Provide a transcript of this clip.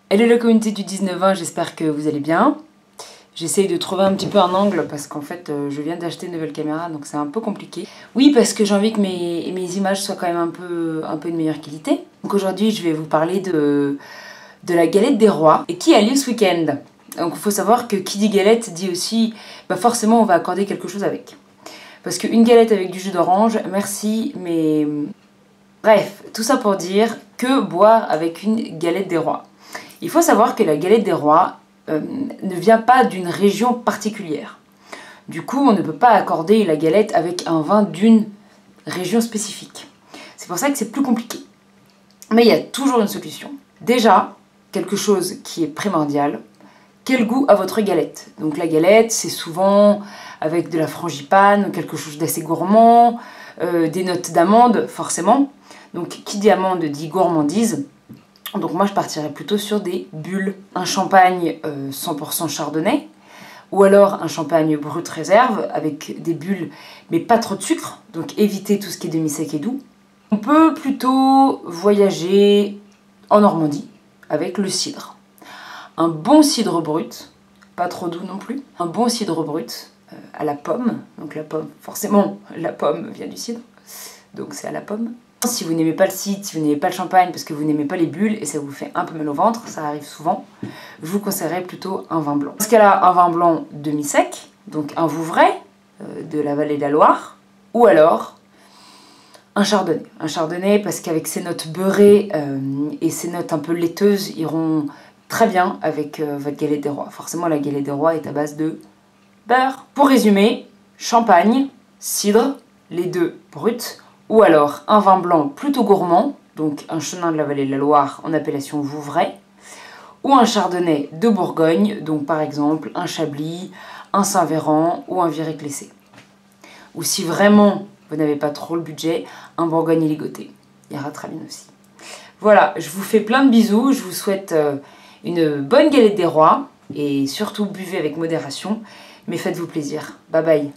Hello la communauté du 19-20, j'espère que vous allez bien. J'essaye de trouver un petit peu un angle parce qu'en fait je viens d'acheter une nouvelle caméra donc c'est un peu compliqué. Oui, parce que j'ai envie que mes images soient quand même un peu de meilleure qualité. Donc aujourd'hui je vais vous parler de la galette des rois et qui a lieu ce week-end. Donc il faut savoir que qui dit galette dit aussi forcément on va accorder quelque chose avec. Parce qu'une galette avec du jus d'orange, merci, mais... Bref, tout ça pour dire que boire avec une galette des rois. Il faut savoir que la galette des rois ne vient pas d'une région particulière. Du coup, on ne peut pas accorder la galette avec un vin d'une région spécifique. C'est pour ça que c'est plus compliqué. Mais il y a toujours une solution. Déjà, quelque chose qui est primordial, quel goût a votre galette? Donc la galette, c'est souvent avec de la frangipane, quelque chose d'assez gourmand, des notes d'amande, forcément. Donc qui dit amande dit gourmandise. Donc moi je partirais plutôt sur des bulles. Un champagne 100% chardonnay, ou alors un champagne brut réserve avec des bulles mais pas trop de sucre, donc évitez tout ce qui est demi-sec et doux. On peut plutôt voyager en Normandie avec le cidre. Un bon cidre brut, pas trop doux non plus, un bon cidre brut à la pomme, donc la pomme, forcément la pomme vient du cidre, donc c'est à la pomme. Si vous n'aimez pas le cidre, si vous n'aimez pas le champagne parce que vous n'aimez pas les bulles et ça vous fait un peu mal au ventre, ça arrive souvent, je vous conseillerais plutôt un vin blanc. Dans ce cas-là, un vin blanc demi-sec, donc un Vouvray de la vallée de la Loire, ou alors un chardonnay. Un chardonnay parce qu'avec ses notes beurrées et ses notes un peu laiteuses iront très bien avec votre galette des rois. Forcément, la galette des rois est à base de beurre. Pour résumer, champagne, cidre, les deux bruts, ou alors un vin blanc plutôt gourmand, donc un chenin de la vallée de la Loire en appellation Vouvray, ou un chardonnay de Bourgogne, donc par exemple un Chablis, un Saint-Véran ou un Viré-Clessé. Ou si vraiment vous n'avez pas trop le budget, un Bourgogne ligoté. Il ira très bien aussi. Voilà, je vous fais plein de bisous, je vous souhaite une bonne galette des rois, et surtout buvez avec modération, mais faites-vous plaisir. Bye bye.